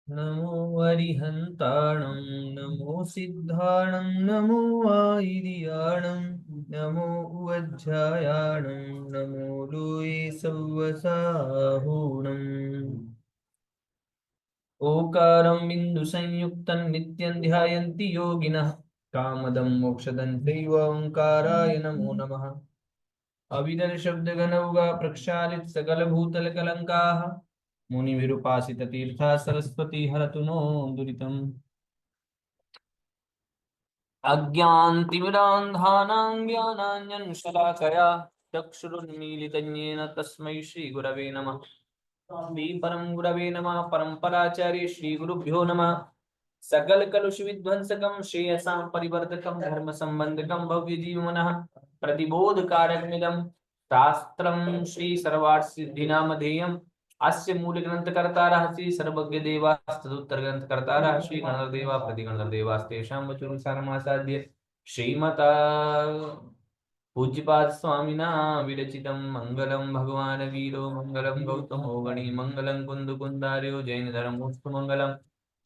नमो अरिहन्ताणं नमो सिद्धाणं नमो वायुर्याणं नमो उवज्झायाणं नमो लोये सव्वसाहूणम् ओकारं बिन्दुसंयुक्तं नित्यं ध्यायन्ति योगिनः कामदं मोक्षदं चैव ओंकाराय नमो नमः अविदल शब्द घनौगा प्रक्षालित सकल भूतल कलंकाः मुनिभिरुपासित तीर्था सरस्वती हरतु नो दुरितम् अज्ञानतिमिरान्धानां ज्ञानाञ्जनशलाकया चक्षुरुन्मीलितं येन तस्मै श्रीगुरवे नमः परं गुरवे नमः परम्पराचार्य श्रीगुरुभ्यो नमः सकल कलुष विध्वंसकं श्रेयसां परिवर्तकं धर्म संबंधकं भव्य जीवनः प्रतिबोध कारकमिदं शास्त्रं श्री सर्वार्थ सिद्धिनामधेयम् अस्य मूल ग्रंथ कर्तारः श्री सर्वज्ञ देवास्तदुत्तर ग्रंथ कर्तारः श्री गणदेवा प्रतिगणदेवास्तेषां वचुरसारमासाद्य श्रीमता पूज्यपाद स्वामिना विरचितं मंगलम भगवान वीरो मंगलम गौतमो गणी मंगलम कुंद कुंदार्यो जैन धर्मोस्तु मंगलम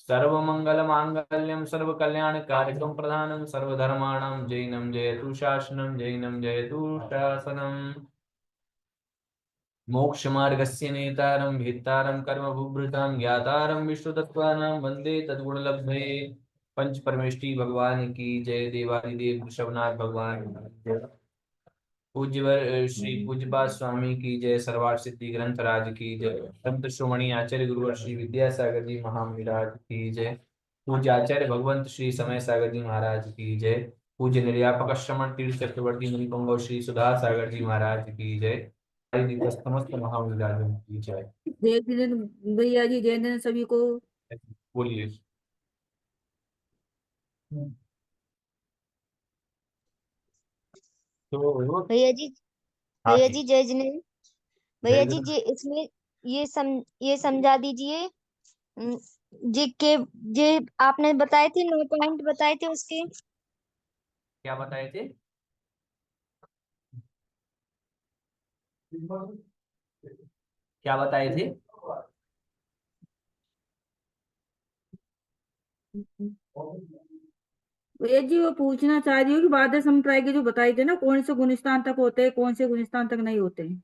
सर्वमंगल मांगल्यम सर्वकल्याणकारकं प्रधानं सर्वधर्माणां जैनं जयतु शासनं जैनं जयतु शासनम् मोक्षमार्गस्य नेतारं भेत्तारं कर्मभुभृतां ज्ञातारं विश्वतत्त्वानां वन्दे तद्गुणलब्धये पंच परमेष्टि भगवान की जय। देवादिदेव वृषभनाथ भगवान की जय। पूज्यवर श्री पूज्यपाद स्वामी की जय। सर्वार्थ सिद्धि ग्रंथ राज की जय। संत श्रोमणी आचार्य गुरुवर श्री विद्यासागर जी महाविराज की जय। पूज्य आचार्य भगवंत श्री समय सागर जी महाराज की जय। पूज्य निर्यापक श्रमण तीर्थ चक्रवर्ती मुनिपुंगव श्री सुधा सागर जी महाराज की जय। समस्त महाविराजों की जय। जय जिनेन्द्र भैया जी, जय जिनेन्द्र सभी को। बोलिए। तो भैया जी जय जिनेन्द्र। भैया जी जे इसमें ये समझा दीजिए। अम, जे आपने बताए थे 9 पॉइंट बताए थे उसके। क्या बताए थे? क्या बताए थे? भैया जी वो पूछना चाह रही हूँ कि बादल संप्राय के जो बताए थे ना, कौन से गुणस्थान तक होते हैं, कौन से गुणस्थान तक नहीं होते हैं।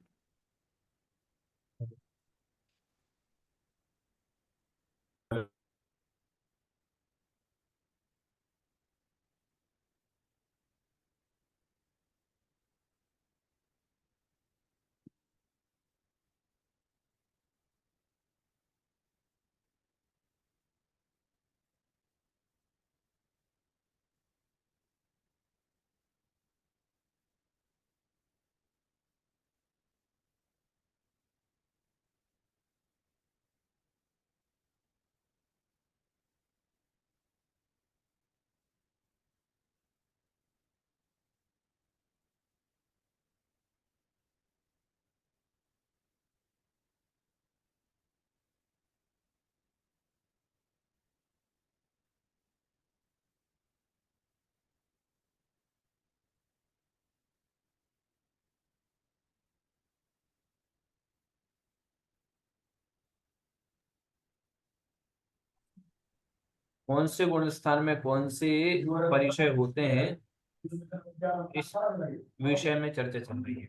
कौन से गुण स्थान में कौन से परिचय होते हैं, इस विषय में चर्चा चल रही है।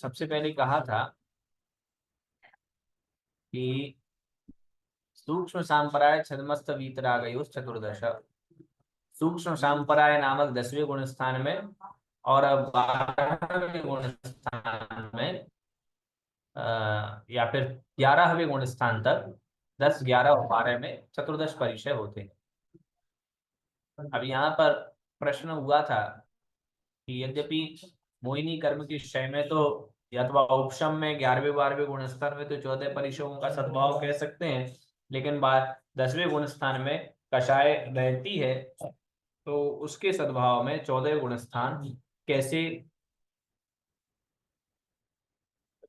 सबसे पहले कहा था कि सूक्ष्म सांपराय छदमस्त वीतरागयो चतुर्दश। सूक्ष्म सांपराय नामक 10वें गुण स्थान में और 12वें गुण स्थान में या फिर 11वें गुण स्थान तक 10, 11 और 12 में चतुर्दश परिचय होते हैं। अब यहाँ पर प्रश्न हुआ था कि यद्यपि मोहिनी कर्म की क्षय में तो अथवा उपशम में 11वें 12वें गुण स्तर में तो 14 परिशों का सद्भाव कह सकते हैं, लेकिन 10वें गुण स्थान में कषाय रहती है, तो उसके सद्भाव में 14 गुण स्थान कैसे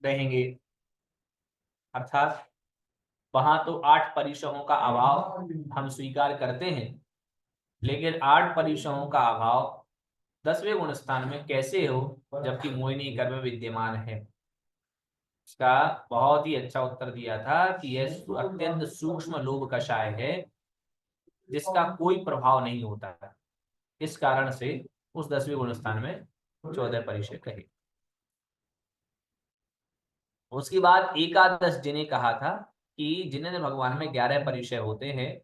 रहेंगे। अर्थात वहां तो 8 परिशों का अभाव हम स्वीकार करते हैं, लेकिन 8 परिशों का अभाव 10वें गुण स्थान में कैसे हो जबकि मोहिनी कर्म विद्यमान है। इसका बहुत ही अच्छा उत्तर दिया था कि यह अत्यंत सूक्ष्म लोभ कषाय है जिसका कोई प्रभाव नहीं होता है, इस कारण से उस 10वें गुण स्थान में 14 परिचय कहे। उसके बाद एकादश जिन्हें कहा था कि जिन्हें भगवान में 11 परिचय होते हैं,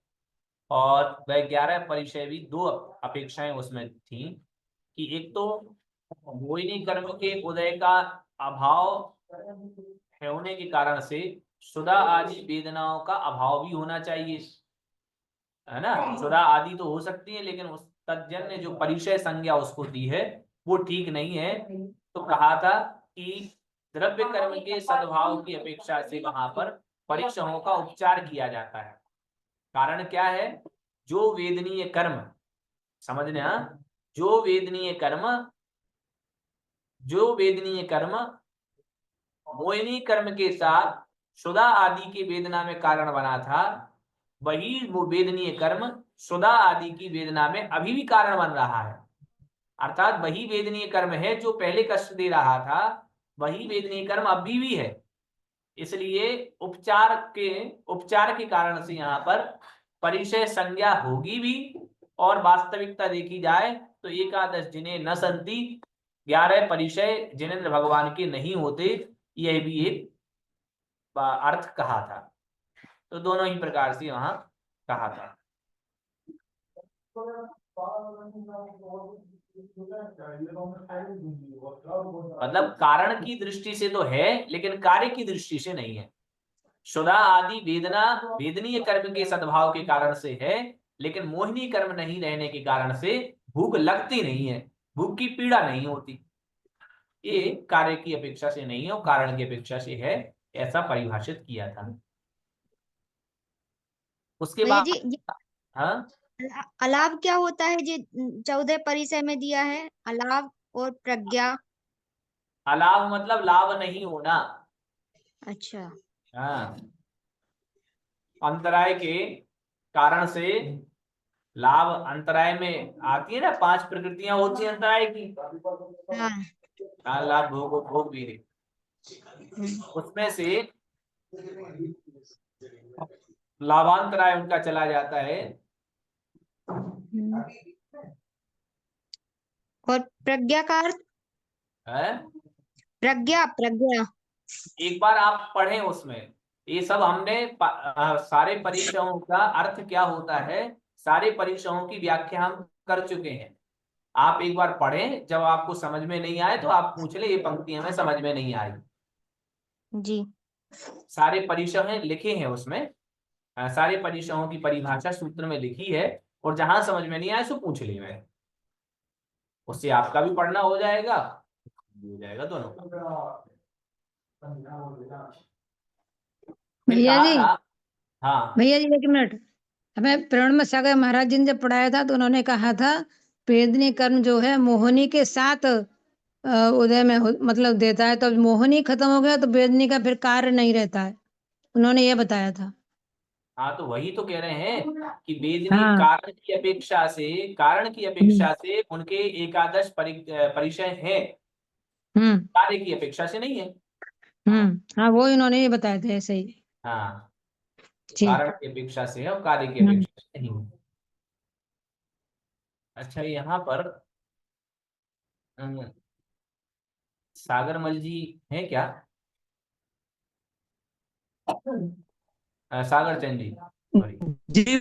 और वह 11 परिचय भी 2 अपेक्षाएं उसमें थी कि एक तो मोहिनी कर्म के उदय का अभाव होने के कारण से सुधा आदि वेदनाओं का अभाव भी होना चाहिए, है ना। सुधा आदि तो हो सकती है, लेकिन उस तज्जन्य जो परिचय संज्ञा उसको दी है वो ठीक नहीं है। तो कहा था कि द्रव्य कर्म के सद्भाव की अपेक्षा से वहां पर परिचयों का उपचार किया जाता है। कारण क्या है, जो वेदनीय कर्म, समझने, जो वेदनीय कर्म मोहिनी कर्म के साथ सुधा आदि की वेदना में कारण बना था, वही वो वेदनीय कर्म सुधा आदि की वेदना में अभी भी कारण बन रहा है। अर्थात वही वेदनीय कर्म है जो पहले कष्ट दे रहा था, वही वेदनीय कर्म अभी भी है। इसलिए उपचार के कारण से यहाँ पर परिचय संज्ञा होगी भी, और वास्तविकता देखी जाए तो एकादश जिन्हें न संति 11 परिचय जिनेन्द्र भगवान के नहीं होते, यह भी एक अर्थ कहा था। तो दोनों ही प्रकार से वहां कहा था। मतलब कारण की दृष्टि से तो है, लेकिन कार्य की दृष्टि से नहीं है। सुधा आदि वेदना वेदनीय कर्म के सद्भाव के कारण से है, लेकिन मोहिनी कर्म नहीं रहने के कारण से भूख लगती नहीं है, भूख की पीड़ा नहीं होती। ये कार्य की अपेक्षा से नहीं है और कारण की अपेक्षा से है, ऐसा परिभाषित किया था। उसके भैया बाद जी हाँ, अलाव क्या होता है जी 14 परिचय में दिया है, अलाव और प्रज्ञा। अलाभ मतलब लाभ नहीं होना। अच्छा। हाँ, अंतराय के कारण से लाभ अंतराय में आती है ना, 5 प्रकृतियां होती है अंतराय की। हाँ। लाभ भोग भोग भी, उसमें से लाभांतराय उनका चला जाता है। और प्रज्ञा का अर्थ है? प्रज्ञा प्रज्ञा एक बार आप पढ़ें उसमें, ये सब हमने सारे परिचयों का अर्थ क्या होता है, सारे परिचयों की व्याख्या हम कर चुके हैं। आप एक बार पढ़ें, जब आपको समझ में नहीं आए तो आप पूछ ले, ये पंक्ति हमें समझ में नहीं आई। जी। सारे परिचय लिखे हैं उसमें, सारे परिचयों की परिभाषा सूत्र में लिखी है, और जहां समझ में नहीं आए सो पूछ ले, मैं उससे आपका भी पढ़ना हो जाएगा, हो जाएगा दोनों का। फिर भैया कहा जी था, हाँ भैया जी एक मिनट। हमें प्रणव सागर महाराज जी ने जब पढ़ाया था तो उन्होंने कहा था वेदनीय कर्म जो है मोहिनी के साथ उदय में मतलब देता है, तो मोहिनी खत्म हो गया तो वेदनी का फिर कार्य नहीं रहता है, उन्होंने ये बताया था। हाँ, तो वही तो कह रहे हैं कि वेदनी हाँ। कारण की अपेक्षा से उनके एकादश परिचय है, हम्म कार्य की अपेक्षा से नहीं है। हाँ, वो इन्होंने ये बताया था ऐसे ही। हाँ, ठीक। कारण की अपेक्षा से है और कार्य की हम्म अपेक्षा से नहीं है। अच्छा, यहाँ पर सागरमल जी है क्या? सागर चंद जी, सॉरी। जी जी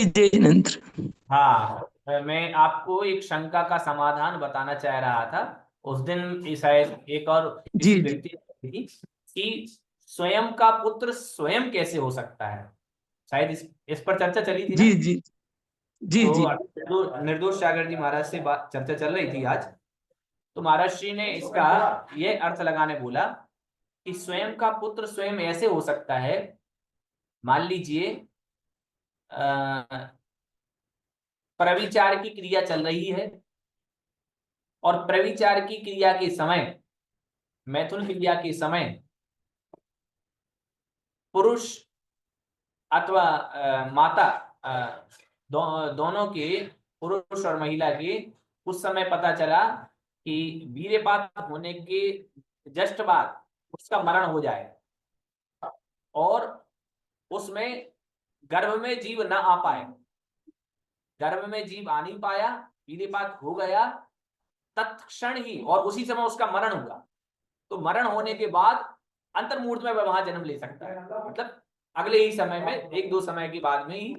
जय जिनेन्द्र। हाँ, मैं आपको एक शंका का समाधान बताना चाह रहा था। उस दिन शायद एक और जी किसी जी व्यक्ति ने कही कि स्वयं का पुत्र स्वयं कैसे हो सकता है, शायद इस पर चर्चा चली थी ना। जी जी जी तो जी निर्दोष सागर जी महाराज से बात चर्चा चल रही थी आज। तो महाराज जी ने इसका ये अर्थ लगाने बोला कि स्वयं का पुत्र स्वयं ऐसे हो सकता है, मान लीजिए प्रविचार की क्रिया चल रही है और प्रविचार की क्रिया के समय, मैथुन क्रिया के समय पुरुष अथवा माता दोनों के, पुरुष और महिला के उस समय पता चला कि वीर्यपात होने के जस्ट बाद उसका मरण हो जाए और उसमें गर्भ में जीव न आ पाए, गर्भ में जीव आ नहीं पाया, वीर्यपात हो गया तत्क्षण ही और उसी समय उसका मरण हुआ। तो मरण होने के बाद अंतर्मूर्त में वह वहां जन्म ले सकता है, मतलब अगले ही समय में, एक दो समय के बाद में ही,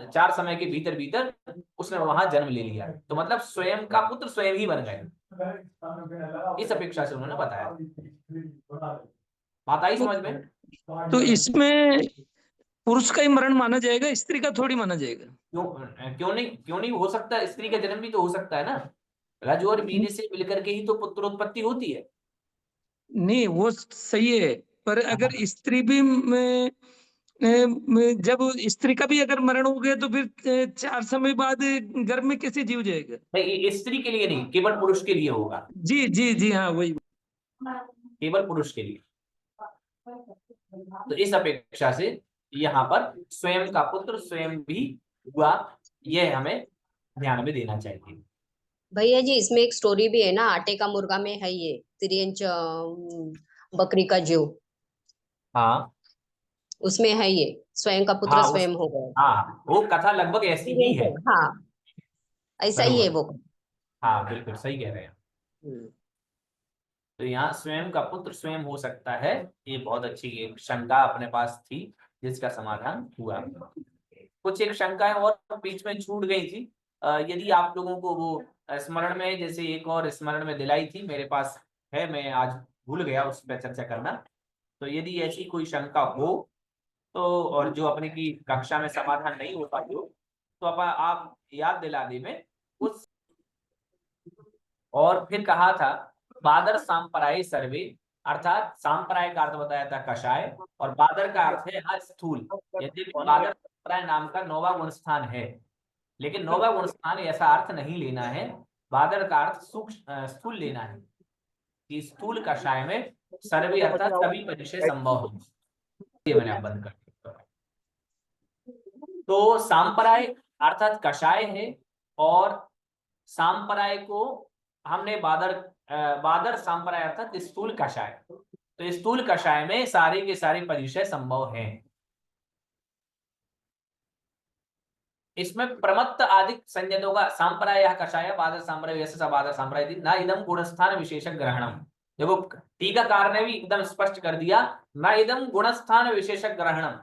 4 समय के भीतर भीतर उसने वहां जन्म ले लिया। तो मतलब स्वयं का पुत्र स्वयं ही बन गए, इस अपेक्षा से उन्होंने बताया। बात आई समझ में? तो इसमें पुरुष का ही मरण माना जाएगा, स्त्री का थोड़ी माना जाएगा? क्यों नहीं हो सकता, स्त्री का जन्म भी तो हो सकता है ना। रज और वीर्य से मिलकर के ही तो पुत्रोत्पत्ति होती है। नहीं वो सही है, पर अगर स्त्री भी जब स्त्री का भी अगर मरण हो गया तो फिर 4 समय बाद गर्भ में कैसे जीव जाएगा? नहीं, स्त्री के लिए नहीं, केवल पुरुष के लिए होगा। जी जी जी हाँ वही। केवल पुरुष के लिए। तो इस अपेक्षा से यहाँ पर स्वयं का पुत्र स्वयं भी हुआ, यह हमें ध्यान में देना चाहिए। भैया जी इसमें एक स्टोरी भी है ना, आटे का मुर्गा में है ये 3 इंच बकरी का जीव, हाँ उसमें है ये स्वयं का पुत्र हाँ स्वयं हो गया। हाँ, वो कथा लगभग ऐसी ही है। हाँ ऐसा ही है वो। हाँ बिल्कुल सही कह रहे हैं। हम्म। तो यहाँ स्वयं का पुत्र स्वयं हो सकता है, ये बहुत अच्छी एक शंका अपने पास थी जिसका समाधान हुआ। कुछ एक शंकाएं और बीच में छूट गई थी, यदि आप लोगों को वो स्मरण में, जैसे एक और स्मरण में दिलाई थी मेरे पास है, मैं आज भूल गया उस पर चर्चा करना। तो यदि ऐसी कोई शंका हो तो, और जो अपने की कक्षा में समाधान नहीं हो पाई हो, तो आप याद दिला दे में उस। और फिर कहा था बादर सांपराय सर्वे, अर्थात सांपराय का अर्थ बताया था कषाय, और बादर का अर्थ है स्थूल। यद्यपि बादर सांपराय नाम का 9वां गुण स्थान है, लेकिन 9वां गुण स्थान ऐसा अर्थ नहीं लेना है। बादर का अर्थ सूक्ष्म स्थूल लेना है कि स्थूल कषाय में सर्वे अर्थात सभी परिचय संभव हो। ये मैंने अब बंद कर दिया। तो सांपराय अर्थात कषाय है, और सांपराय को हमने बादर सांपराय अर्थात स्थूल कषाय, तो स्थूल कषाय में सारे के सारे परिचय संभव हैं। इसमें प्रमत्त आदि संज्ञकों का सांपराय कषाय बादर सांपराय वैसे बादर सांपराय ना इदम गुणस्थान विशेषक ग्रहणम। देखो टीकाकार ने भी एकदम स्पष्ट कर दिया, ना इदम गुणस्थान विशेषक ग्रहणम,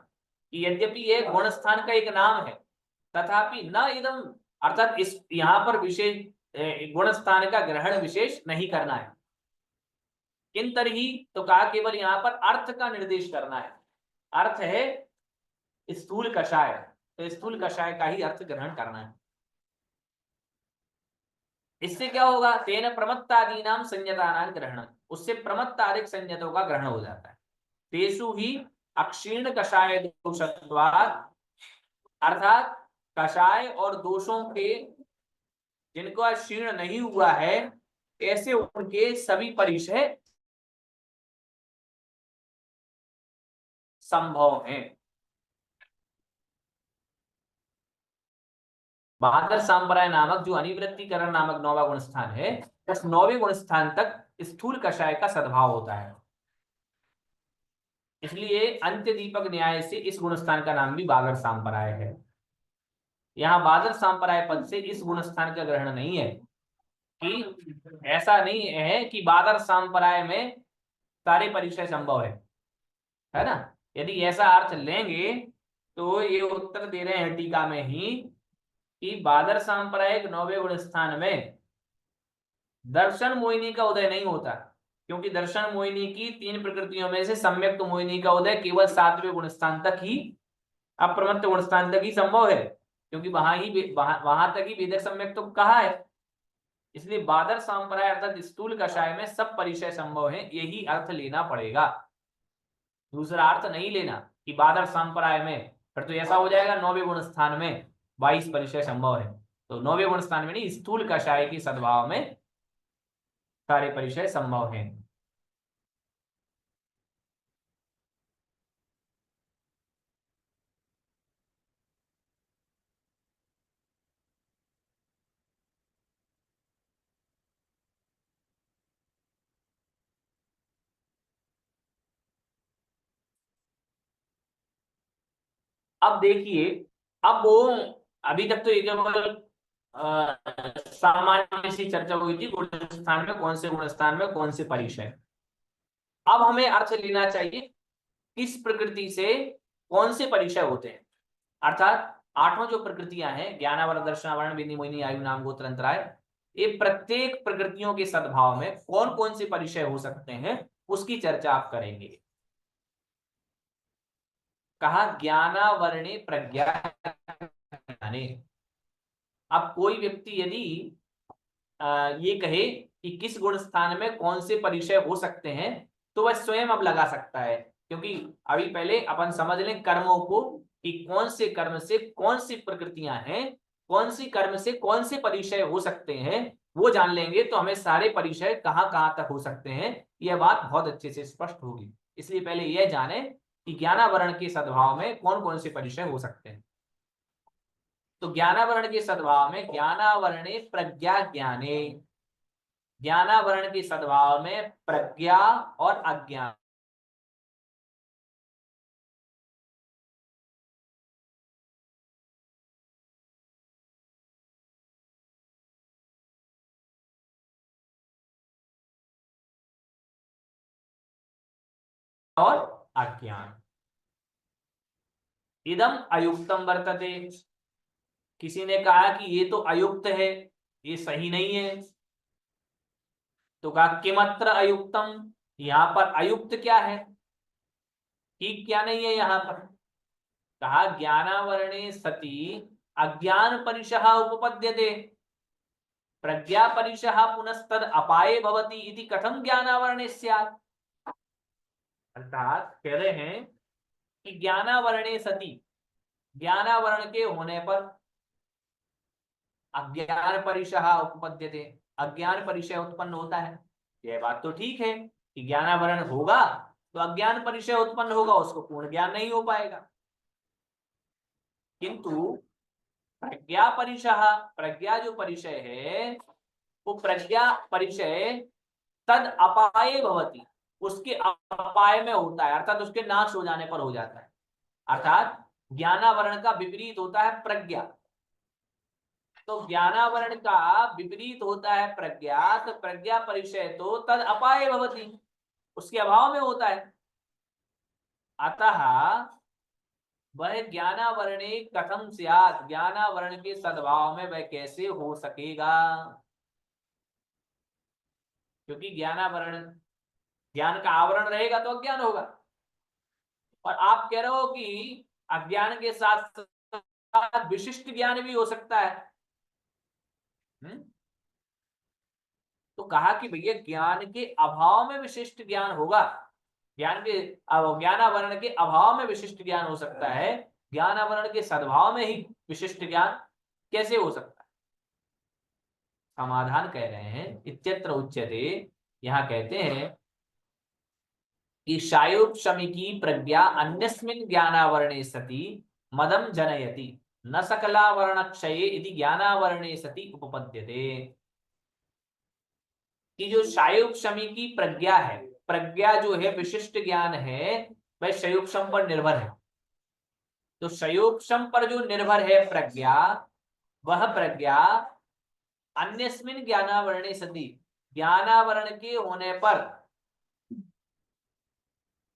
यद्यपि ये गुणस्थान का एक नाम है तथापि न इदम, अर्थात इस यहाँ पर विशेष गुणस्थान का ग्रहण विशेष नहीं करना है। किन तरही, तो कहा केवल यहाँ पर अर्थ का निर्देश करना है। अर्थ है स्थूल कषाय, तो स्थूल कषाय का ही अर्थ ग्रहण करना है। इससे क्या होगा, तेन प्रमत्तादि नाम संज्ञानां ग्रहण, उससे प्रमत्तादिक संज्ञकों का ग्रहण हो जाता है। तेषु ही अक्षीर्ण कषाय दोषत्वात्, अर्थात कषाय और दोषों के जिनका क्षीण नहीं हुआ है ऐसे उनके सभी परिचय संभव हैं। बादर सांपराय नामक जो अनिवृत्तिकरण नामक 9वां गुण स्थान है, उस 9वें गुण स्थान तक स्थूल कषाय का सद्भाव होता है। इसलिए अंत्य दीपक न्याय से इस गुण स्थान का नाम भी बादर सांपराय है। यहाँ बादर सांपराय पद से इस गुण स्थान का ग्रहण नहीं है, कि ऐसा नहीं है कि बादर सांपराय में सारे परिचय संभव है ना। यदि ऐसा अर्थ लेंगे तो ये उत्तर दे रहे हैं टीका में ही कि बादर सांप्रदायिक 9वें गुण स्थान में दर्शन मोहिनी का उदय नहीं होता, क्योंकि दर्शन मोहिनी की 3 प्रकृतियों में से सम्यक्त मोहिनी का उदय केवल 7वें गुण स्थान तक ही, अप्रमत्त गुण स्थान तक ही संभव है। क्योंकि वहां तक ही वेदक सम्यक तो कहा है। इसलिए बादर सांप्राय अर्थात स्थूल कषाय में सब परिचय संभव है, यही अर्थ लेना पड़ेगा, दूसरा अर्थ नहीं लेना कि बादर सांप्राय में, फिर तो ऐसा हो जाएगा 9वें गुण स्थान में 22 परिचय संभव है, तो 9वें गुण स्थान में नहीं, स्थूल कषाय की सद्भाव में सारे परिचय संभव है। अब देखिए, अब वो अभी तक तो ये केवल सामान्य सी चर्चा हुई थी, गुण स्थान में कौन से गुण स्थान में कौन से परिचय। अब हमें अर्थ लेना चाहिए किस प्रकृति से कौन से परिचय होते हैं, अर्थात 8 जो प्रकृतियां हैं, ज्ञानावरण, दर्शनावरण, बिंदी, मोहिनी, आयु, नाम, गोत्र, अंतराय, ये प्रत्येक प्रकृतियों के सद्भाव में कौन कौन से परिचय हो सकते हैं उसकी चर्चा आप करेंगे। कहा ज्ञानावरणे प्रज्ञा ज्ञाने। अब कोई व्यक्ति यदि ये कहे कि किस गुण स्थान में कौन से परिचय हो सकते हैं, तो वह स्वयं अब लगा सकता है, क्योंकि अभी पहले अपन समझ लें कर्मों को कि कौन से कर्म से कौन सी प्रकृतियां हैं, कौन सी कर्म से कौन से परिचय हो सकते हैं, वो जान लेंगे तो हमें सारे परिचय कहाँ कहाँ तक हो सकते हैं यह बात बहुत अच्छे से स्पष्ट होगी। इसलिए पहले यह जाने कि ज्ञानावरण के सद्भाव में कौन कौन से परिचय हो सकते हैं। तो ज्ञानावरण के सद्भाव में ज्ञानावरणे प्रज्ञा ज्ञाने, ज्ञानावरण के सद्भाव में प्रज्ञा और अज्ञान और अज्ञान। इदम अयुक्तम वर्तते, किसी ने कहा कि ये तो अयुक्त है, ये सही नहीं है, तो कहा किमत्र अयुक्तम, यहां पर अयुक्त क्या है, ठीक क्या नहीं है यहां पर। कहा ज्ञानावरणे सति अज्ञान परिशः उपपद्यते, प्रज्ञा परिशः पुनस्तद अपाये भवति इति कथम ज्ञानावरणे स्यात्। अर्थात कह रहे हैं कि ज्ञानावरणे सति, ज्ञानावरण के होने पर अज्ञान परिशः उपपद्यते, अज्ञान परिचय उत्पन्न होता है। यह बात तो ठीक है कि ज्ञानावरण होगा तो अज्ञान परिचय उत्पन्न होगा, उसको पूर्ण ज्ञान नहीं हो पाएगा। किंतु प्रज्ञा परिशः, प्रज्ञा जो परिचय है वो प्रज्ञा परिचय तद अपाये भवति, उसके अपाय में होता है, अर्थात उसके नाश हो जाने पर हो जाता है। अर्थात ज्ञानावरण का विपरीत होता है प्रज्ञा, तो ज्ञानावरण का विपरीत होता है प्रज्ञा, तो प्रज्ञा परिचय तो तद अपाये भवति, उसके अभाव में होता है। अतः वह ज्ञानावरणे कथम स्यात्, ज्ञानावरण के सद्भाव में वह कैसे हो सकेगा, क्योंकि ज्ञानावरण, ज्ञान का आवरण रहेगा तो अज्ञान होगा, और आप कह रहे हो कि अज्ञान के साथ साथ विशिष्ट ज्ञान भी हो सकता है। तो कहा कि भैया ज्ञान के अभाव में विशिष्ट ज्ञान होगा, ज्ञानावरण के अभाव में विशिष्ट ज्ञान हो सकता है, ज्ञानावरण के सद्भाव में ही विशिष्ट ज्ञान कैसे हो सकता है। समाधान कह रहे हैं इत्यत्र उच्यते, यहाँ कहते हैं कि शायोपशमिकी प्रज्ञा अन्यस्मिन् ज्ञानावरणे सति मदम जनयति न सकलावरण क्षये इति ज्ञानावरणे सति उपपद्यते। कि जो शायोपशमी की प्रज्ञा है, प्रज्ञा जो है विशिष्ट ज्ञान है, वह शयोपशम पर निर्भर है। तो शयोपशम पर जो निर्भर है प्रज्ञा, वह प्रज्ञा अन्यस्मिन् ज्ञानावरणे सति, ज्ञानावरण के होने पर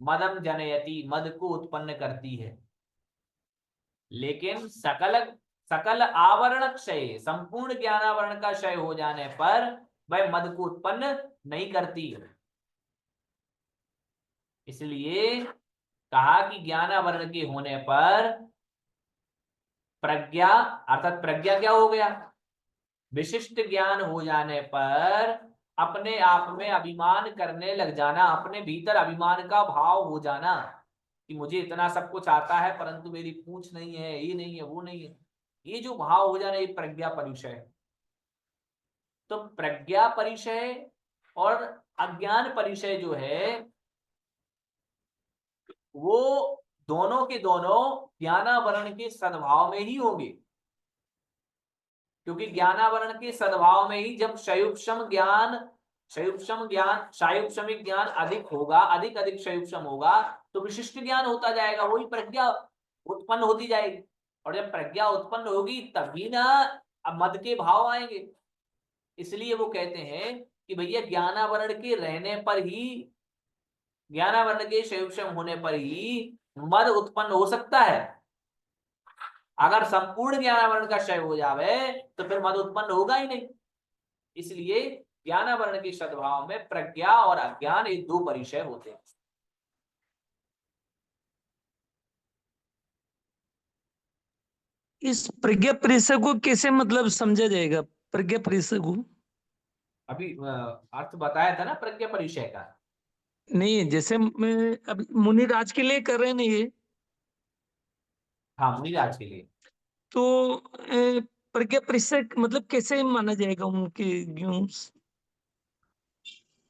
मदम जनयति, मद को उत्पन्न करती है। लेकिन सकल आवरण क्षय, संपूर्ण ज्ञानावरण का क्षय हो जाने पर वह मद को उत्पन्न नहीं करती है। इसलिए कहा कि ज्ञानावरण के होने पर प्रज्ञा अर्थात प्रज्ञा क्या हो गया? विशिष्ट ज्ञान हो जाने पर अपने आप में अभिमान करने लग जाना, अपने भीतर अभिमान का भाव हो जाना कि मुझे इतना सब कुछ आता है परंतु मेरी पूछ नहीं है, ये नहीं है, वो नहीं है, ये जो भाव हो जाना, ये प्रज्ञा परिचय है। तो प्रज्ञा परिचय और अज्ञान परिचय जो है वो दोनों के दोनों ज्ञानावरण के सद्भाव में ही होंगे, क्योंकि ज्ञानावरण के सद्भाव में ही जब सायुक्षमिक ज्ञान अधिक होगा, अधिक अधिक सायुक्षम होगा, तो विशिष्ट ज्ञान होता जाएगा, वही प्रज्ञा उत्पन्न होती जाएगी। और जब प्रज्ञा उत्पन्न होगी तभी ना मद के भाव आएंगे। इसलिए वो कहते हैं कि भैया ज्ञानावरण के रहने पर ही, ज्ञानावरण के सायुक्षम होने पर ही मद उत्पन्न हो सकता है। अगर संपूर्ण ज्ञानावरण का क्षय हो जावे तो फिर मद उत्पन्न होगा ही नहीं। इसलिए ज्ञानावरण के सद्भाव में प्रज्ञा और अज्ञान, ये दो परिचय होते हैं। इस प्रज्ञा परिचय को कैसे मतलब समझा जाएगा? प्रज्ञा परिचय को अभी अर्थ बताया था ना प्रज्ञा परिचय का। नहीं, जैसे मैं अब मुनिराज के लिए कर रहे हैं ना ये, हाँ, मुनिराज के लिए। तो प्रज्ञा परिचय मतलब कैसे माना जाएगा उनके व्यूज?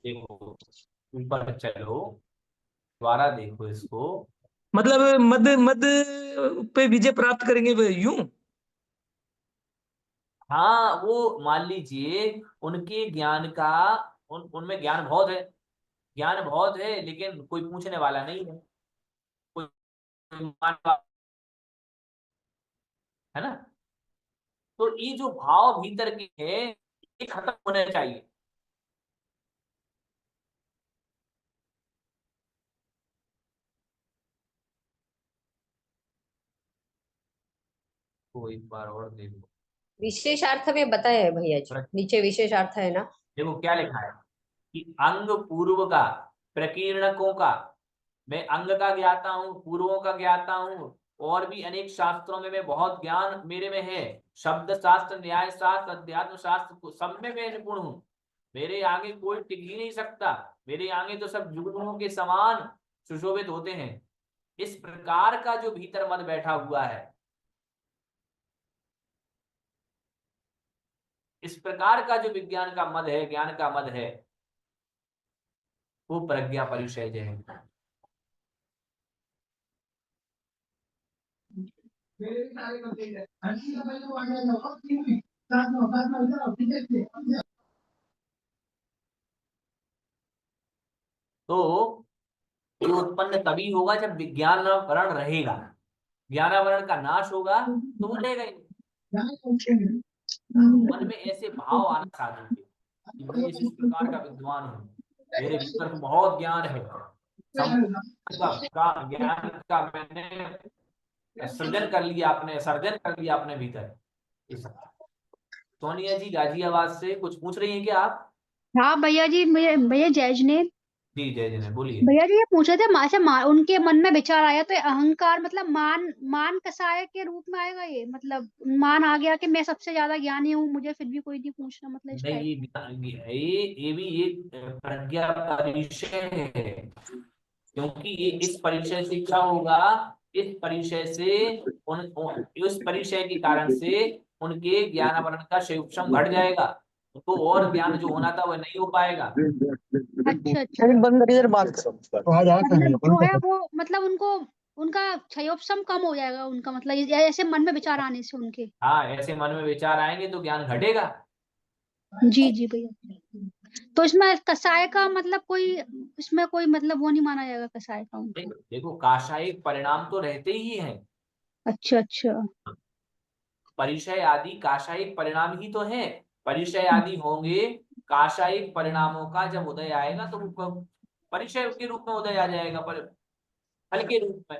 देखो ऊपर चलो, दोबारा देखो इसको। मतलब मद मद पे विजय प्राप्त करेंगे वो यूं? हाँ, वो मान लीजिए उनके ज्ञान का, उनमें ज्ञान बहुत है, ज्ञान बहुत है, लेकिन कोई पूछने वाला नहीं है, कोई मान वाला है ना। तो ये जो भाव भीतर के है ये खत्म होने चाहिए। तो एक बार और देखो, विशेषार्थ में बताया है भैया जी, नीचे विशेषार्थ है ना। देखो क्या लिखा है कि अंग पूर्व का, प्रकीर्णकों का, मैं अंग का ज्ञाता हूँ, पूर्वों का ज्ञाता हूँ, और भी अनेक शास्त्रों में मैं बहुत ज्ञान मेरे में है, शब्द शास्त्र, न्याय शास्त्र, अध्यात्म शास्त्र को सब में मैं निपुण हूँ, मेरे आगे कोई टिक ही नहीं सकता, मेरे आगे तो सब जुगनुओं के समान सुशोभित होते हैं। इस प्रकार का जो भीतर मद बैठा हुआ है, इस प्रकार का जो विज्ञान का मद है, ज्ञान का मद है, वो प्रज्ञा परिचय है। तो ये उत्पन्न तभी होगा जब विज्ञानावरण रहेगा, ज्ञानावरण का नाश होगा तो वो रहेगा ही नहीं। मन में ऐसे भाव आना साधु के कि मैं इस प्रकार का विद्वान हूँ, मेरे भीतर तो बहुत ज्ञान है, ज्ञान का मैंने सृजन कर लिया, आपने सर्जन कर लिया अपने भीतर। सोनिया जी गाजियाबाद से कुछ पूछ रही हैं क्या आप? हाँ भैया जी, मुझे भैया जय जिनेन्द्र। जी जय जय, बोलिए। भैया जी ये पूछे थे माशा उनके मन में विचार आया तो अहंकार मतलब मान मान कसाय के रूप में आएगा ये, मतलब मान आ गया कि मैं सबसे ज्यादा ज्ञानी हूँ, मुझे फिर भी कोई नहीं पूछना, मतलब इस नहीं, टाइप। ये भी एक प्रज्ञा परिचय है, क्योंकि ये इस परिचय से क्या होगा, इस परिचय से उस परिचय के कारण से उनके ज्ञानावरण का सूक्ष्म घट जाएगा, तो और ज्ञान जो होना था वह नहीं हो पाएगा। अच्छा अच्छा, बंद करिए इधर बात करो। मतलब जो है वो मतलब उनको उनका क्षयोपशम कम हो जाएगा उनका, मतलब ऐसे मन में विचार आने से उनके। हाँ, ऐसे मन में विचार आएंगे तो ज्ञान घटेगा। जी जी भैया, तो इसमें कसाय का मतलब कोई, इसमें कोई मतलब वो नहीं माना जाएगा कसाय का उनको। देखो काषायिक परिणाम तो रहते ही हैं, अच्छा अच्छा, परिचय आदि काषायिक परिणाम ही तो है, परिचय आदि होंगे, काषायिक परिणामों का जब उदय आएगा तो वो परिचय के रूप में उदय आ जाएगा, पर फल के रूप में।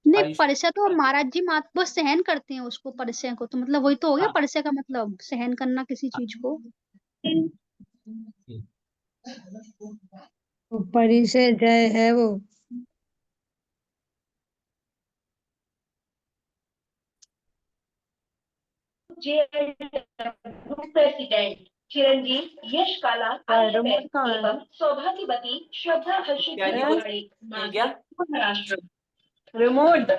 नहीं परिचय परिचय तो महाराज जी मात वो सहन करते हैं उसको, परिचय को तो मतलब वही तो हो गया परिचय का मतलब, सहन करना किसी चीज को। वो परिचय जय है वो। प्रेसिडेंट चिरंजीव यश काला एवं सौभाग्यवती श्रद्धा हर्षित क्या जी, क्या महाराष्ट्र। रिमोट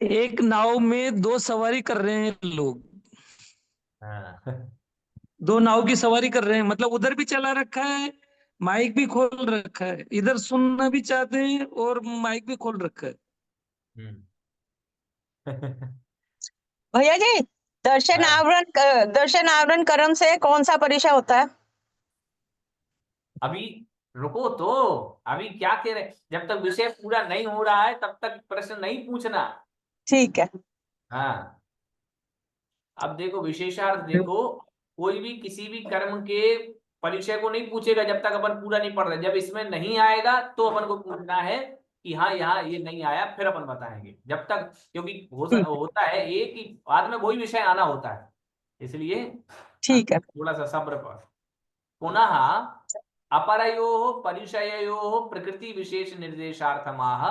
एक नाव में 2 सवारी कर रहे हैं लोग, हाँ 2 नाव की सवारी कर रहे हैं, मतलब उधर भी चला रखा है, माइक भी खोल रखा है, इधर सुनना भी चाहते हैं और माइक भी खोल रखा है। भैया जी, दर्शन हाँ। आवरण कर्म से कौन सा परिचय होता है? अभी रुको तो, अभी क्या कह रहे, जब तक विषय पूरा नहीं हो रहा है तब तक प्रश्न नहीं पूछना। ठीक है। हाँ अब देखो विशेषार्थ देखो, कोई भी किसी भी कर्म के परिचय को नहीं पूछेगा जब तक अपन पूरा नहीं पढ़ रहे। जब इसमें नहीं आएगा तो अपन को पूछना है कि हाँ यहाँ ये नहीं आया, फिर अपन बताएंगे। जब तक, क्योंकि होता है एक ही बाद में वही विषय आना होता है, इसलिए ठीक है। थोड़ा सा सब्र कर। पुनः अपरयोः परिचययोः प्रकृति विशेष निर्देशार्थमाह,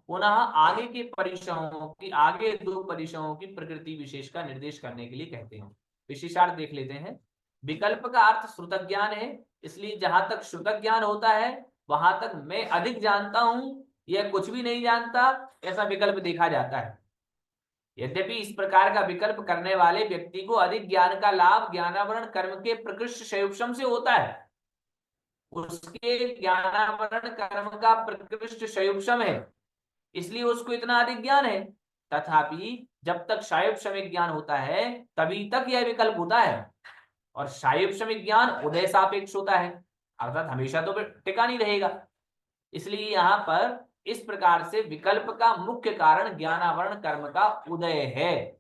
पुनः आगे के परिचयों की, आगे 2 परिचयों की प्रकृति विशेष का निर्देश करने के लिए कहते हैं। विशेषार्थ देख लेते हैं। विकल्प का अर्थ श्रुत ज्ञान है, इसलिए जहां तक श्रुत ज्ञान होता है वहां तक मैं अधिक जानता हूं यह कुछ भी नहीं जानता, ऐसा विकल्प देखा जाता है। यद्यपि इस प्रकार का विकल्प करने वाले व्यक्ति को अधिक ज्ञान का लाभ ज्ञानावरण कर्म के प्रकृष्ट शैवक्षम से होता है, उसके ज्ञानावरण कर्म का प्रकृष्ट शैवक्षम है, इसलिए उसको इतना अधिक ज्ञान है। तथापि जब तक शायुपशमिक ज्ञान होता है तभी तक यह विकल्प होता है, और शायुपशमिक ज्ञान उदय सापेक्ष होता है, अर्थात हमेशा तो टिका नहीं रहेगा। इसलिए यहाँ पर इस प्रकार से विकल्प का मुख्य कारण ज्ञानावरण कर्म का उदय है।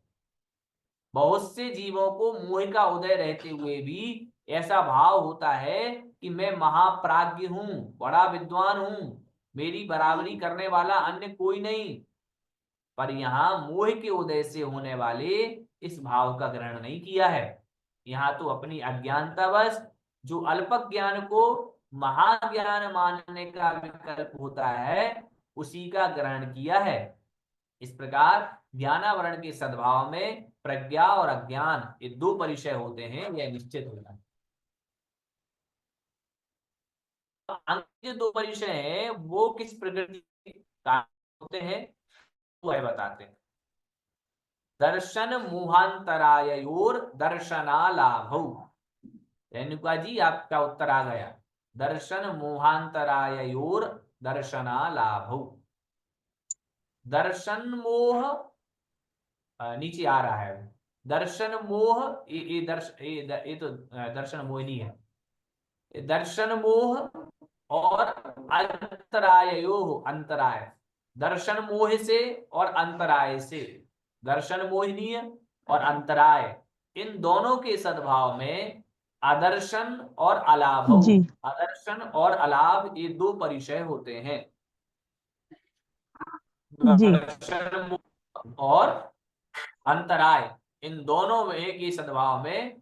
बहुत से जीवों को मोह का उदय रहते हुए भी ऐसा भाव होता है कि मैं महाप्राज्ञ हूं, बड़ा विद्वान हूं, मेरी बराबरी करने वाला अन्य कोई नहीं। पर यहाँ मोह के उदय से होने वाले इस भाव का ग्रहण नहीं किया है। यहाँ तो अपनी अज्ञानतावश जो अल्प ज्ञान को महाज्ञान मानने का विकल्प होता है उसी का ग्रहण किया है। इस प्रकार ज्ञानावरण के सद्भाव में प्रज्ञा और अज्ञान ये 2 परिचय होते हैं, यह निश्चित होता है। जो 2 परिचय हैं वो किस प्रकृति का होते हैं वो है बताते हैं। दर्शन मोहांतरायोर दर्शनालाभौ। रेणुका जी आपका उत्तर आ गया। दर्शन मोहांतरायोर दर्शनालाभौ। दर्शन मोह नीचे आ रहा है, दर्शन मोह ये तो दर्शन मोहिनी है। दर्शन मोह और अंतरायो, अंतराय, दर्शन मोह से और अंतराय से, दर्शन मोहिनीय और अंतराय इन दोनों के सद्भाव में आदर्शन और अलाभ, आदर्शन और अलाभ ये 2 परिचय होते हैं। दर्शन और अंतराय इन दोनों में की सद्भाव में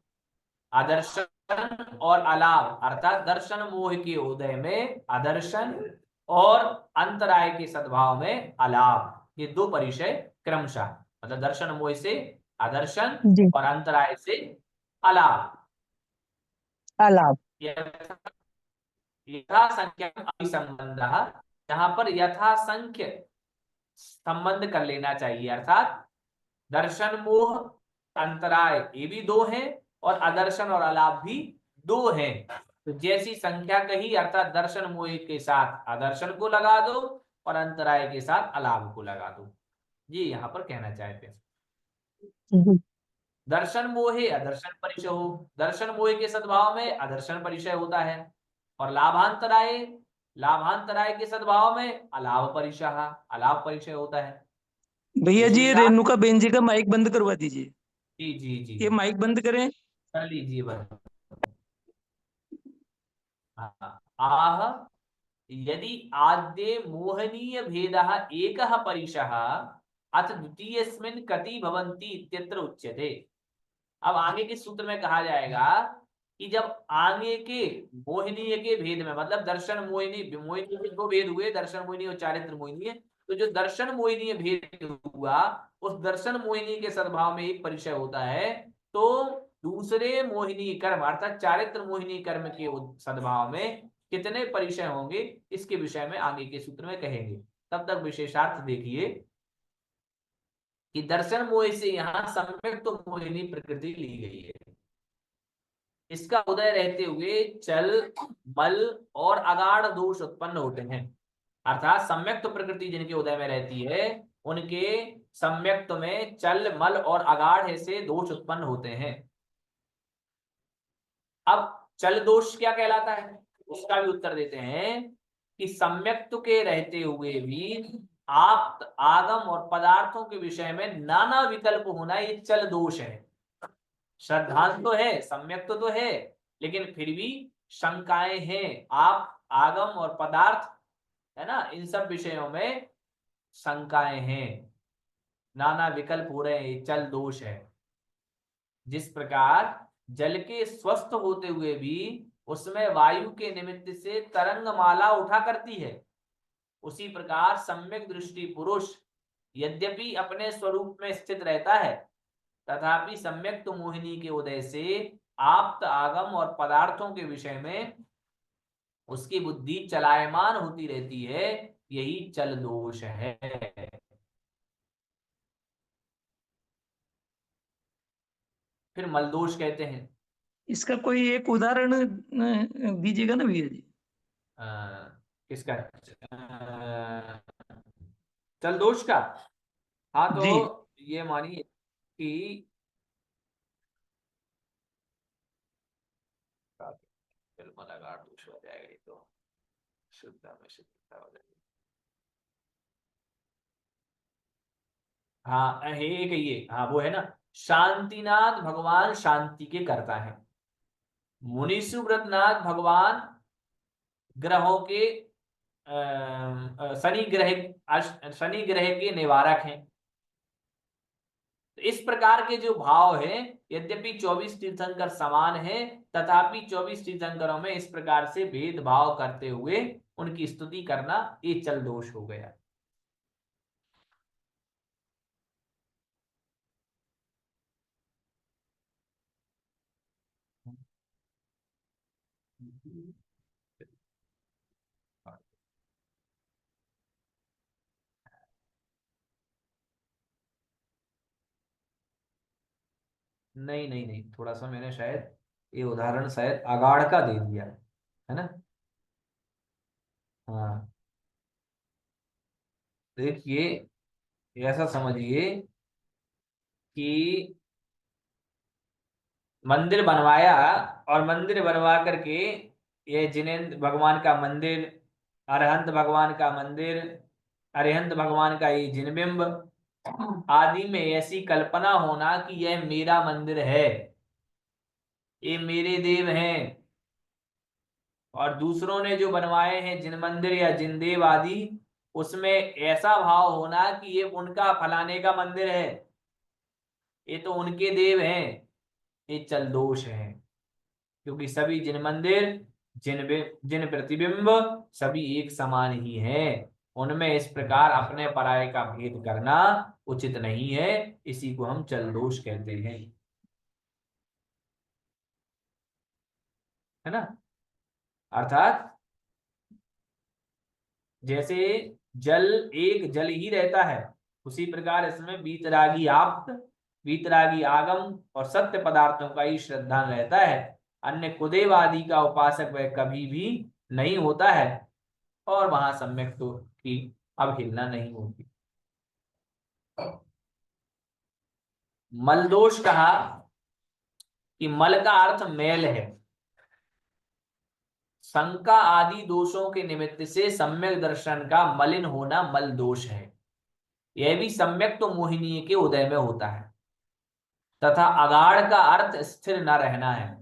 आदर्शन और अलाभ अर्थात दर्शन मोह के उदय में आदर्शन और अंतराय के सद्भाव में अलाभ, ये 2 परिचय क्रमशः, मतलब दर्शन मोह से आदर्शन और अंतराय से अलाभ। यथा संख्या अभिसंबंध, यहाँ पर यथा संख्य संबंध कर लेना चाहिए, अर्थात दर्शन मोह अंतराय ये भी 2 हैं और आदर्शन और अलाभ भी 2 हैं। तो जैसी संख्या कही अर्थात दर्शन मोह के साथ आदर्शन को लगा दो और अंतराय के साथ अलाभ को लगा दो, ये यहाँ पर कहना चाहते हैं। दर्शन मोहे अदर्शन परिचय हो, दर्शन मोह के सद्भाव में आदर्शन परिचय होता है, और लाभांतराय, लाभांतराय के सद्भाव में अलाभ परिचय, अलाभ परिचय होता है। भैया जी रेणुका बेन जी का माइक बंद करवा दीजिए। जी जी जी ये माइक बंद करें, कर लीजिए बंद। आह यदि आद्ये मोहनीय भेदः एकः परिचयः अथ द्वितीयस्मिन् कति भवन्ति इत्यत्र उच्यते। अब आगे के सूत्र में कहा जाएगा कि जब आगे के मोहिनीय के भेद में, मतलब दर्शन मोहिनी, मोहिनी के दो भेद हुए, दर्शन मोहिनी और चारित्र मोहिनी है, तो जो दर्शन मोहिनीय भेद हुआ, उस दर्शन मोहिनी के सद्भाव में एक परिचय होता है, तो दूसरे मोहिनी कर्म अर्थात चारित्र मोहिनी कर्म के सद्भाव में कितने परिचय होंगे, इसके विषय में आगे के सूत्र में कहेंगे। तब तक विशेषार्थ देखिए कि दर्शन मोह से यहाँ सम्यक तो मोहिनी प्रकृति ली गई है। इसका उदय रहते हुए चल, मल और अगाढ़ दोष उत्पन्न होते हैं। अर्थात सम्यक्त प्रकृति जिनके उदय में रहती है, उनके सम्यक्त में चल, मल और अगाढ़ से दोष उत्पन्न होते हैं। अब चल दोष क्या कहलाता है, उसका भी उत्तर देते हैं कि सम्यक्त के रहते हुए भी आप आगम और पदार्थों के विषय में नाना विकल्प होना, ये चल दोष है। श्रद्धांत तो है, सम्यक्त तो है, लेकिन फिर भी शंकाएं हैं। आप आगम और पदार्थ है ना, इन सब विषयों में शंकाएं हैं, नाना विकल्प हो रहे हैं, ये चल दोष है। जिस प्रकार जल के स्वस्थ होते हुए भी उसमें वायु के निमित्त से तरंग माला उठा करती है, उसी प्रकार सम्यक दृष्टि पुरुष यद्यपि अपने स्वरूप में स्थित रहता है, तथापि सम्यक तो मोहिनी के उदय से आप्त आगम और पदार्थों के विषय में उसकी बुद्धि चलायमान होती रहती है, यही चल दोष है। फिर मल दोष कहते हैं। इसका कोई एक उदाहरण दीजिएगा ना भैया जी। किसका? चल दोष का? हाँ, तो ये मानिए कि दोष हो जाएगा, ये तो शुद्धता में शुद्धता हो जाएगी। हाँ, एक ये, हाँ वो है ना, शांतिनाथ भगवान शांति के करता है, मुनिसुव्रतनाथ भगवान ग्रहों के शनि ग्रह के निवारक हैं। तो इस प्रकार के जो भाव है, यद्यपि 24 तीर्थंकर समान हैं, तथापि 24 तीर्थंकरों में इस प्रकार से भेदभाव करते हुए उनकी स्तुति करना, ये चल दोष हो गया। नहीं नहीं नहीं, थोड़ा सा मैंने शायद ये उदाहरण शायद अगाढ़ का दे दिया है ना। हाँ, देखिए ऐसा समझिए कि मंदिर बनवाया और मंदिर बनवा करके ये जिनेंद्र भगवान का मंदिर, अरहंत भगवान का मंदिर, अरिहंत भगवान का ये जिनबिंब आदि में ऐसी कल्पना होना कि यह मेरा मंदिर है, ये मेरे देव हैं, और दूसरों ने जो बनवाए हैं जिन मंदिर या जिन देव आदि, उसमें ऐसा भाव होना कि ये उनका फलाने का मंदिर है, ये तो उनके देव हैं, ये चल दोष है। क्योंकि सभी जिन मंदिर, जिन प्रतिबिंब सभी एक समान ही हैं, उनमें इस प्रकार अपने पराये का भेद करना उचित नहीं है, इसी को हम चल दोष कहते हैं, है ना। अर्थात जैसे जल एक जल ही रहता है, उसी प्रकार इसमें वीतरागी आप्त, वीतरागी आगम और सत्य पदार्थों का ही श्रद्धान रहता है, अन्य कुदेव आदि का उपासक वह कभी भी नहीं होता है, और वहां सम्यक तो की अवहेलना नहीं होती। मल दोष कहा कि मल का अर्थ मैल है, शंका आदि दोषों के निमित्त से सम्यक दर्शन का मलिन होना मल दोष है। यह भी सम्यक तो मोहिनी के उदय में होता है, तथा अगाढ़ का अर्थ स्थिर न रहना है।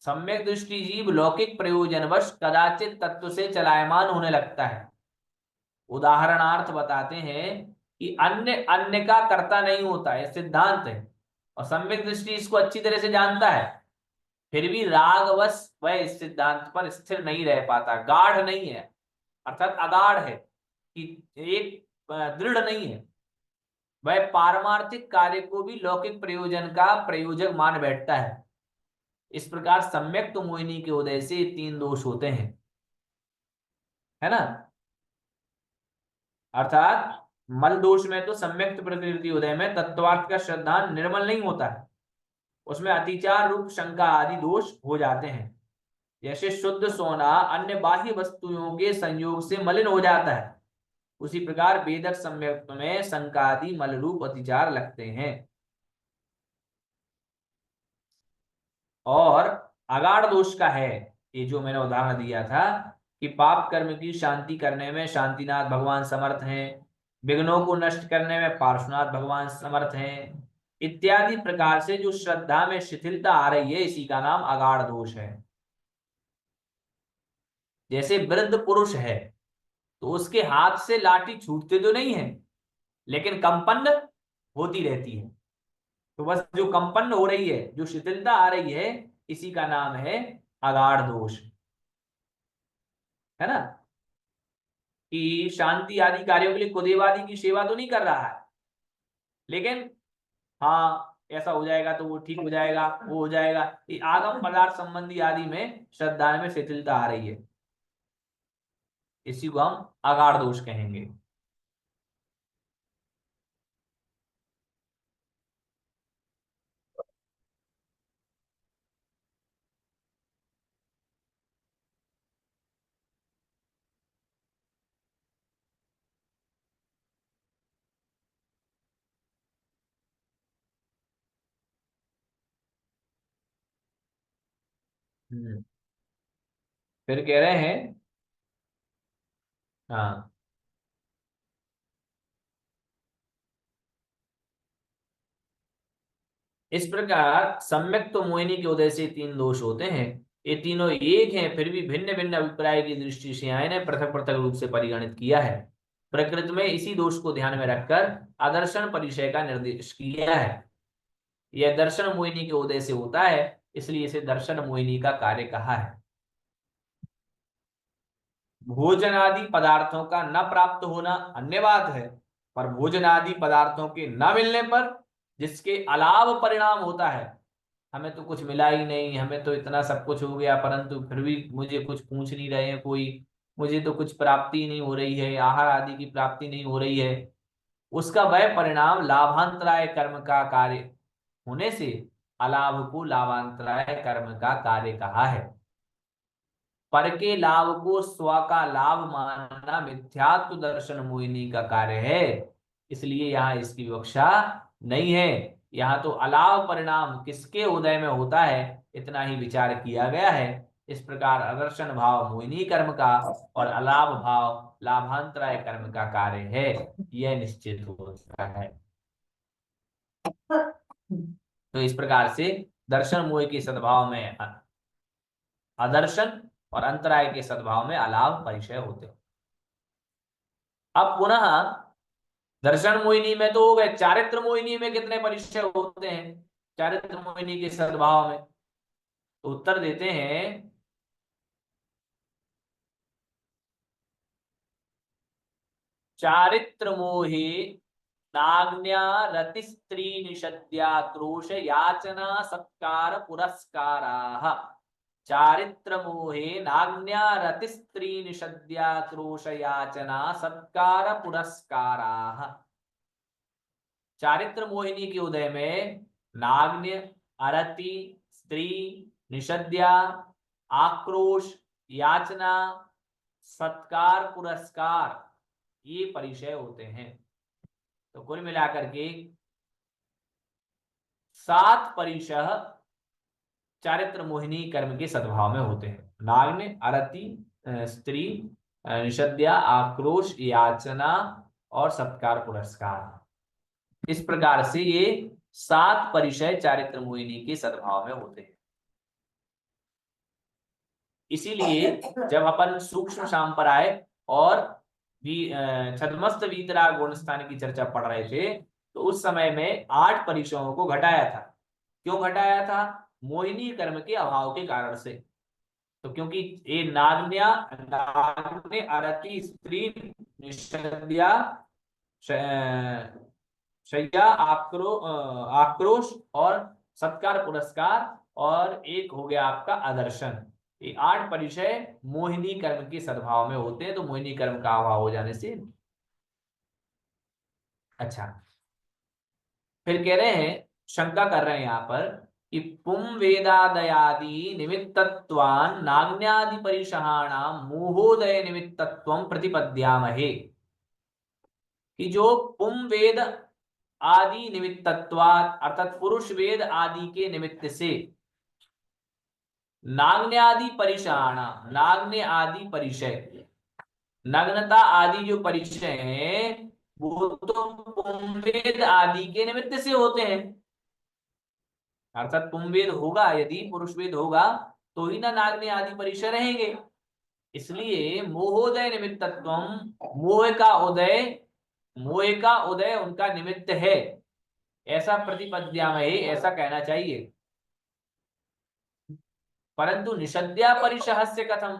सम्यक दृष्टि जीव लौकिक प्रयोजनवश कदाचित तत्व से चलायमान होने लगता है। उदाहरणार्थ बताते हैं कि अन्य अन्य का कर्ता नहीं होता है, सिद्धांत है, और सम्यक दृष्टि इसको अच्छी तरह से जानता है, फिर भी रागवश वह इस सिद्धांत पर स्थिर नहीं रह पाता, गाढ़ नहीं है, अर्थात अगाढ़ है कि एक दृढ़ नहीं है। वह पारमार्थिक कार्य को भी लौकिक प्रयोजन का प्रयोजक मान बैठता है। इस प्रकार सम्यक तो मोहिनी के उदय से 3 दोष होते हैं, है ना। अर्थात मल दोष में तो सम्यक्त प्रकृति उदय में तत्वार्थ का श्रद्धान निर्मल नहीं होता है, उसमें अतिचार रूप शंका आदि दोष हो जाते हैं। जैसे शुद्ध सोना अन्य बाह्य वस्तुओं के संयोग से मलिन हो जाता है, उसी प्रकार वेदक सम्यक्त में शंका आदि मल रूप अतिचार लगते हैं। और अगाढ़ दोष का है ये जो मैंने उदाहरण दिया था कि पाप कर्म की शांति करने में शांतिनाथ भगवान समर्थ हैं, विघ्नों को नष्ट करने में पार्श्वनाथ भगवान समर्थ हैं, इत्यादि प्रकार से जो श्रद्धा में शिथिलता आ रही है, इसी का नाम अगाढ़ दोष है। जैसे वृद्ध पुरुष है तो उसके हाथ से लाठी छूटते तो नहीं है, लेकिन कंपन होती रहती है। तो बस जो कंपन हो रही है, जो शिथिलता आ रही है, इसी का नाम है अगाढ़ दोष, है ना। कि शांति आदि कार्यों के लिए कुदेवादि की सेवा तो नहीं कर रहा है, लेकिन हाँ ऐसा हो जाएगा तो वो ठीक हो जाएगा, वो हो जाएगा, ये आगम पदार्थ संबंधी आदि में श्रद्धा में शिथिलता आ रही है, इसी को हम अगाढ़ दोष कहेंगे। फिर कह रहे हैं, हाँ, इस प्रकार सम्यक तो मोहिनी के उदय से 3 दोष होते हैं। ये तीनों एक हैं, फिर भी भिन्न भिन्न अभिप्राय की दृष्टि से आए ने पृथक पृथक रूप से परिगणित किया है। प्रकृति में इसी दोष को ध्यान में रखकर आदर्शन परिचय का निर्देश किया है। यह दर्शन मोहिनी के उदय से होता है, इसलिए इसे दर्शन मोहिनी का कार्य कहा है। भोजन आदि पदार्थों का न प्राप्त होना अन्य बात है, पर भोजन आदि पदार्थों के न मिलने पर जिसके अलाव परिणाम होता है, हमें तो कुछ मिला ही नहीं, हमें तो इतना सब कुछ हो गया, परंतु फिर भी मुझे कुछ पूछ नहीं रहे हैं कोई, मुझे तो कुछ प्राप्ति नहीं हो रही है, आहार आदि की प्राप्ति नहीं हो रही है, उसका वह परिणाम लाभांतराय कर्म का कार्य होने से अलाभ को लाभांतराय कर्म का कार्य कहा है। पर के लाभ को स्व का लाभ मानना मिथ्यात्व दर्शन मोहिनी का कार्य है, इसलिए यहाँ इसकी विवक्षा नहीं है। यहाँ तो अलाभ परिणाम किसके उदय में होता है, इतना ही विचार किया गया है। इस प्रकार आदर्शन भाव मोहिनी कर्म का और अलाभ भाव लाभांतराय कर्म का कार्य है, यह निश्चित होता है। तो इस प्रकार से दर्शन मोह के सद्भाव में आदर्शन और अंतराय के सद्भाव में अलाभ परिचय होते हैं। अब पुनः दर्शन मोहिनी में तो हो गए, चारित्र मोहिनी में कितने परिचय होते हैं चारित्र मोहिनी के सद्भाव में? तो उत्तर देते हैं, चारित्र मोहे नाग्न्या रति स्त्री निषद्याक्रोश याचना सत्कार पुरस्काराः। चारित्र मोहे नाग्न्या रति स्त्री निषद्याक्रोश याचना सत्कार पुरस्काराः। चारित्र मोहिनी के उदय में नाग्न्य, अरति, स्त्री, निषद्या, आक्रोश, याचना, सत्कार, पुरस्कार, ये परिचय होते हैं। तो कुल मिलाकर के 7 परिचय चारित्र मोहिनी कर्म के सद्भाव में होते हैं। नाग्न, अरति, स्त्री, निषद्या, आक्रोश, याचना और सत्कार पुरस्कार। इस प्रकार से ये 7 परिचय चारित्र मोहिनी के सद्भाव में होते हैं। इसीलिए जब अपन सूक्ष्म सांपराय और छद्मस्त वीतराग गुणस्थान की चर्चा पढ़ रहे थे, तो उस समय में 8 परिचयों को घटाया था। क्यों घटाया था? मोहिनी कर्म के अभाव के कारण से। तो क्योंकि ये नाग्ने अरति स्त्री निषद्या शय्या आक्रोश और सत्कार पुरस्कार और एक हो गया आपका आदर्शन। ये 8 परिचय मोहिनी कर्म के सद्भाव में होते हैं, तो मोहिनी कर्म का अभाव हो जाने से। अच्छा, फिर कह रहे हैं, शंका कर रहे हैं यहाँ पर कि पुम वेदादयादि निमित्तत्वान् नाग्न्यादि परिशहाणाम मोहोदय निमित्तत्वं प्रतिपद्यामहे। कि जो पुम वेद आदि निमित्तत्वात् अर्थात पुरुष वेद आदि के निमित्त से नाग्न्यादि परिशहाणाम, नाग्ने आदि परिचय, नग्नता आदि जो परिचय हैं वो तो पुंवेद आदि के निमित्त से होते हैं। अर्थात पुंवेद होगा, यदि पुरुष वेद होगा तो ही ना नाग्ने आदि परिचय रहेंगे। इसलिए मोहोदय निमित्तत्वम, मोह का उदय उनका निमित्त है, ऐसा प्रतिपद्यामहे, ऐसा कहना चाहिए। परंतु निषद्या परिशह से कथम,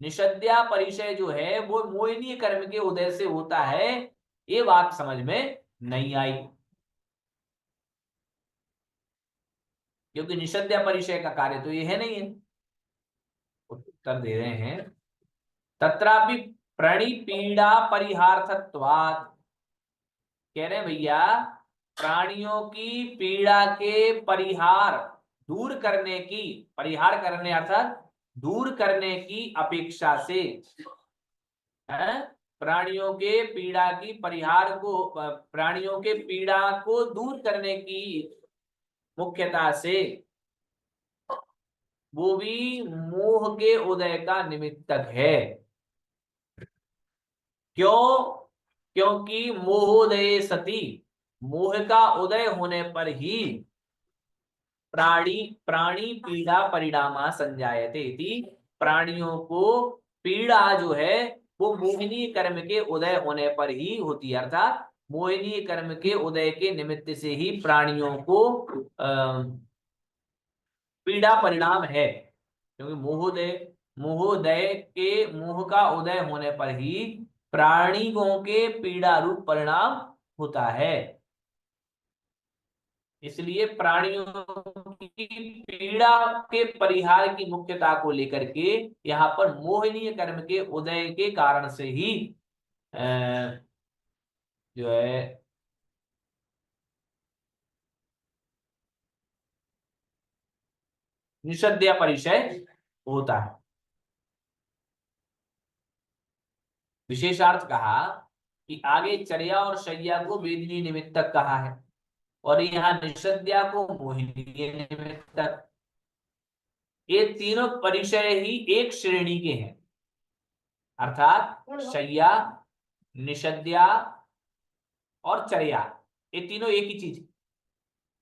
निषद्या परिचय जो है वो मोहिनी कर्म के उदय से होता है, ये बात समझ में नहीं आई। क्योंकि निषद्या परिचय का कार्य तो ये है नहीं है। उत्तर दे रहे हैं, तत्रापि प्रणिपीड़ा परिहार्थत्वात्। कह रहे हैं भैया, प्राणियों की पीड़ा के परिहार, दूर करने की, परिहार करने अर्थात दूर करने की अपेक्षा से, प्राणियों के पीड़ा की परिहार को, प्राणियों के पीड़ा को दूर करने की मुख्यता से वो भी मोह के उदय का निमित्तक है। क्यों? क्योंकि मोहोदय सती, मोह का उदय होने पर ही प्राणी पीड़ा परिणामा संजायते इति, प्राणियों को पीड़ा जो है वो मोहिनी कर्म के उदय होने पर ही होती है। अर्थात मोहिनी कर्म के उदय के निमित्त से ही प्राणियों को पीड़ा परिणाम है। क्योंकि मोहोदय के, मोह का उदय होने पर ही प्राणियों के पीड़ा रूप परिणाम होता है। इसलिए प्राणियों की पीड़ा के परिहार की मुख्यता को लेकर के यहाँ पर मोहनीय कर्म के उदय के कारण से ही जो है निषद्या परिचय होता है। विशेषार्थ कहा कि आगे चर्या और शय्या को वेदिनी निमित्तक कहा है और यहाँ निषद्या को मोहिनी निमित्तक। ये तीनों परिचय ही एक श्रेणी के हैं, अर्थात शय्या, निषद्या और चर्या, ये तीनों एक ही चीज,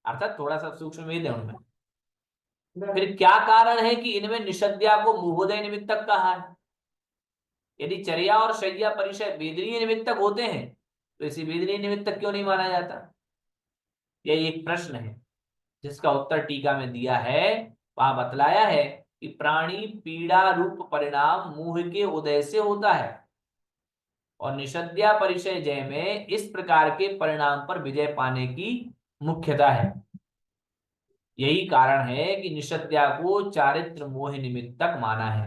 अर्थात थोड़ा सा सूक्ष्म भेद है उनमें। फिर क्या कारण है कि इनमें निषद्या को मोहोदय निमित्तक कहा है? यदि चर्या और शय्या परिचय वेदनीय निमित्तक होते हैं तो इसे वेदनीय निमित्तक क्यों नहीं माना जाता? यह एक प्रश्न है जिसका उत्तर टीका में दिया है। वहां बतलाया है कि प्राणी पीड़ा रूप परिणाम मोह के उदय से होता है और निषद्या परिचय जय में इस प्रकार के परिणाम पर विजय पाने की मुख्यता है। यही कारण है कि निषद्या को चारित्र मोह निमित्तक माना है।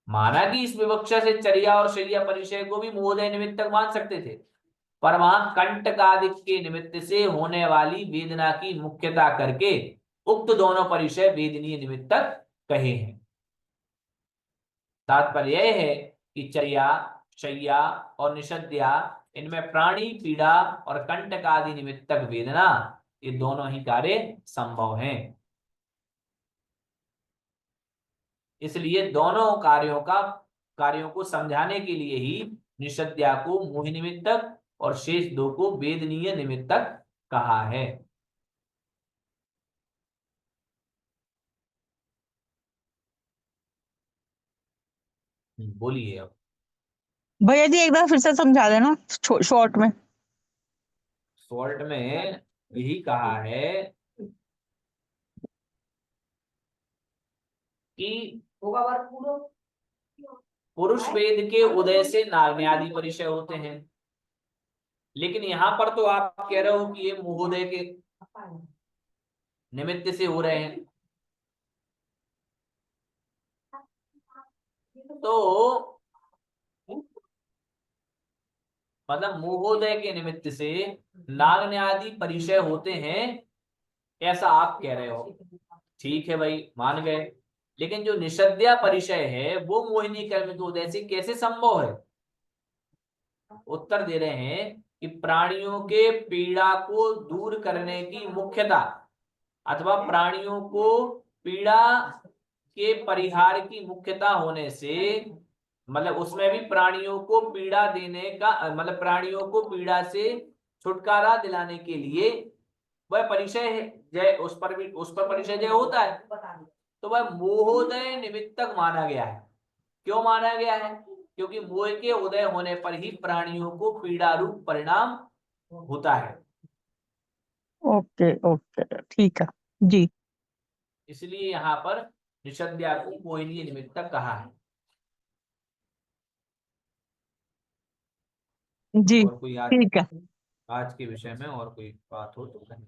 माना कि इस विवक्षा से चर्या और शय्या परिचय को भी मोहोदय निमित्तक मान सकते थे, पर वहां कंटकादिक के निमित्त से होने वाली वेदना की मुख्यता करके उक्त दोनों परिचय वेदनीय निमित्तक कहे हैं। तात्पर्य यह है कि चर्या, शय्या और निषद्या, इनमें प्राणी पीड़ा और कंटकादि निमित्तक वेदना, ये दोनों ही कार्य संभव हैं। इसलिए दोनों कार्यों को समझाने के लिए ही निषद्या को मोह निमित्तक और शेष दो को वेदनीय निमित्तक कहा है। बोलिए अब। भैया जी एक बार फिर से समझा देना शॉर्ट में। शॉर्ट में यही कहा है कि पुरुष वेद के उदय से नागन्यादि परिचय होते हैं, लेकिन यहाँ पर तो आप कह रहे हो कि ये महोदय के निमित्त से हो रहे हैं। तो मतलब महोदय के निमित्त से नागन्यादि परिचय होते हैं, ऐसा आप कह रहे हो। ठीक है भाई, मान गए। लेकिन जो निषद्या परिचय है वो मोहिनी कर्म के उदय से कैसे संभव है? उत्तर दे रहे हैं कि प्राणियों के पीड़ा को दूर करने की मुख्यता अथवा प्राणियों को पीड़ा के परिहार की मुख्यता होने से, मतलब उसमें भी प्राणियों को पीड़ा देने का, मतलब प्राणियों को पीड़ा से छुटकारा दिलाने के लिए वह परिचय है जय, उस पर परिचय जय होता है। तो वह मोहोदय निमित्तक माना गया है। क्यों माना गया है? क्योंकि मोह के उदय होने पर ही प्राणियों को पीड़ा रूप परिणाम होता है। ओके ओके ठीक है जी। इसलिए यहाँ पर निषद्या को मोहिनी निमित्तक कहा है। जी और कोई ठीक है। आज के विषय में और कोई बात हो तो कहें।